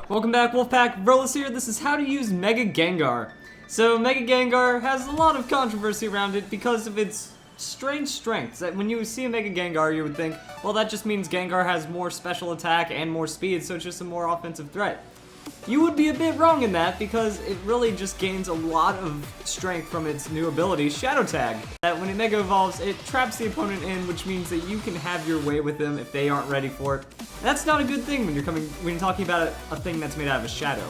Welcome back, Wolfpack. Verlis here. This is how to use Mega Gengar. So Mega Gengar has a lot of controversy around it because of its strange strengths. That when you see a Mega Gengar, you would think, well, that just means Gengar has more special attack and more speed, so it's just a more offensive threat. You would be a bit wrong in that because it really just gains a lot of strength from its new ability, Shadow Tag. That when it Mega Evolves, it traps the opponent in, which means that you can have your way with them if they aren't ready for it. That's not a good thing when you're talking about a thing that's made out of a shadow.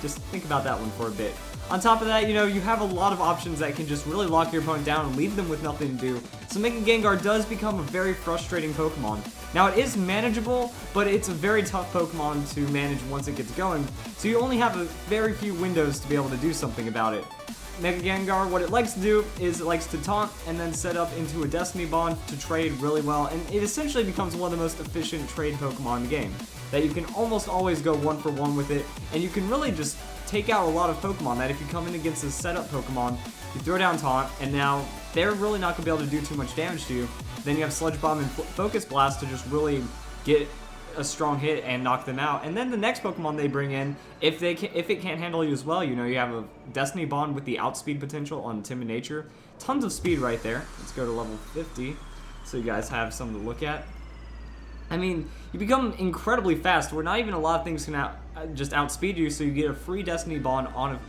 Just think about that one for a bit. On top of that, you have a lot of options that can just really lock your opponent down and leave them with nothing to do. So Mega Gengar does become a very frustrating Pokemon. Now it is manageable, but it's a very tough Pokemon to manage once it gets going. So you only have a very few windows to be able to do something about it. Mega Gengar, what it likes to do is it likes to taunt and then set up into a Destiny Bond to trade really well, and it essentially becomes one of the most efficient trade Pokemon in the game. That you can almost always go 1-for-1 with it, and you can really just take out a lot of Pokemon. That if you come in against a setup Pokemon, you throw down Taunt, and now they're really not going to be able to do too much damage to you. Then you have Sludge Bomb and Focus Blast to just really get a strong hit and knock them out. And then the next Pokemon they bring in, if it can't handle you as well, you have a Destiny Bond with the outspeed potential on Timid Nature. Tons of speed right there. Let's go to level 50 so you guys have something to look at. I mean, you become incredibly fast where not even a lot of things can just outspeed you, so you get a free Destiny Bond on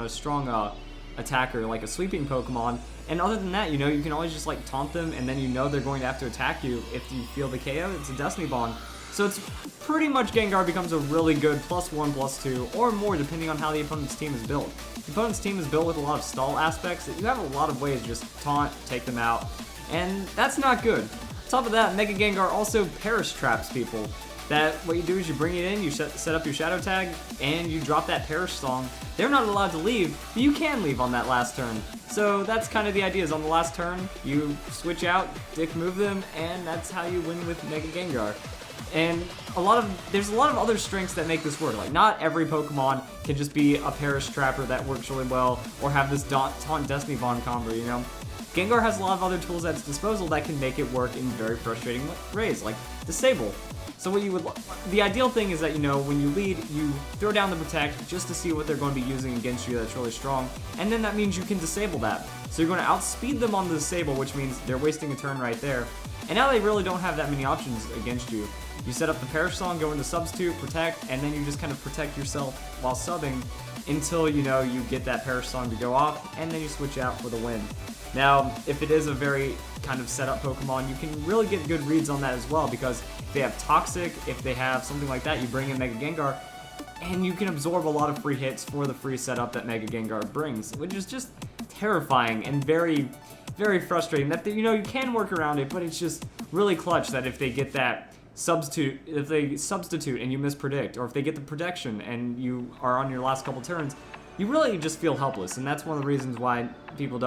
a strong attacker like a sweeping Pokemon. And other than that, you can always just like taunt them, and then they're going to have to attack you. If you feel the KO, it's a Destiny Bond. So it's pretty much Gengar becomes a really good +1, +2, or more depending on how the opponent's team is built. The opponent's team is built with a lot of stall aspects that you have a lot of ways to just taunt, take them out, and that's not good. On top of that, Mega Gengar also Perish traps people. That what you do is you bring it in, you set up your Shadow Tag, and you drop that Perish Song. They're not allowed to leave, but you can leave on that last turn. So that's kind of the idea, is on the last turn, you switch out, dick move them, and that's how you win with Mega Gengar. And there's a lot of other strengths that make this work. Like, not every Pokemon can just be a Perish Trapper that works really well, or have this Taunt Destiny Bond combo, Gengar has a lot of other tools at its disposal that can make it work in very frustrating ways, like Disable. So the ideal thing is that, when you lead, you throw down the Protect just to see what they're going to be using against you that's really strong, and then that means you can disable that. So you're going to outspeed them on the Disable, which means they're wasting a turn right there. And now they really don't have that many options against you. You set up the Perish Song, go into Substitute, Protect, and then you just kind of protect yourself while subbing until, you get that Perish Song to go off, and then you switch out for the win. Now, if it is a very kind of setup Pokemon, you can really get good reads on that as well, because if they have Toxic, if they have something like that, you bring in Mega Gengar, and you can absorb a lot of free hits for the free setup that Mega Gengar brings, which is just terrifying and very, very frustrating. That you can work around it, but it's just really clutch that if they get that substitute, if they substitute and you mispredict, or if they get the protection and you are on your last couple turns, you really just feel helpless, and that's one of the reasons why people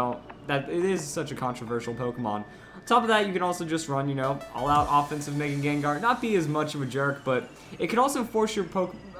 that it is such a controversial Pokemon. On top of that, you can also just run, all-out offensive Mega Gengar, not be as much of a jerk, but it can also force your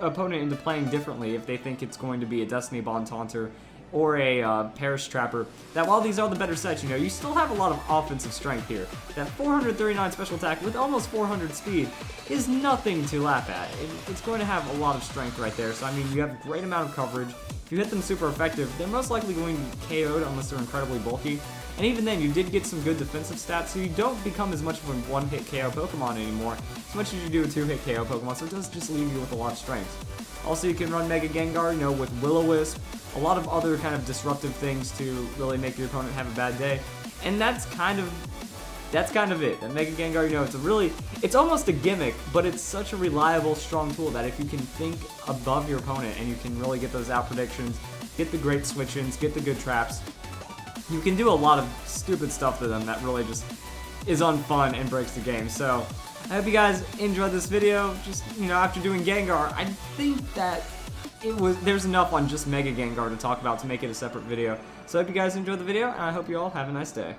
opponent into playing differently if they think it's going to be a Destiny Bond Taunter or a Perish Trapper. That while these are the better sets, you still have a lot of offensive strength here. That 439 special attack with almost 400 speed is nothing to laugh at. It's going to have a lot of strength right there, so I mean, you have a great amount of coverage. If you hit them super effective, they're most likely going to be KO'd unless they're incredibly bulky. And even then, you did get some good defensive stats, so you don't become as much of a one-hit KO Pokemon anymore, as much as you do a two-hit KO Pokemon, so it does just leave you with a lot of strength. Also, you can run Mega Gengar, with Will-O-Wisp, a lot of other kind of disruptive things to really make your opponent have a bad day. And that's kind of it. That Mega Gengar, it's almost a gimmick, but it's such a reliable, strong tool that if you can think above your opponent and you can really get those out predictions, get the great switch-ins, get the good traps, you can do a lot of stupid stuff to them that really just is unfun and breaks the game. So I hope you guys enjoyed this video. Just, after doing Gengar, I think that there's enough on just Mega Gengar to talk about to make it a separate video. So I hope you guys enjoyed the video, and I hope you all have a nice day.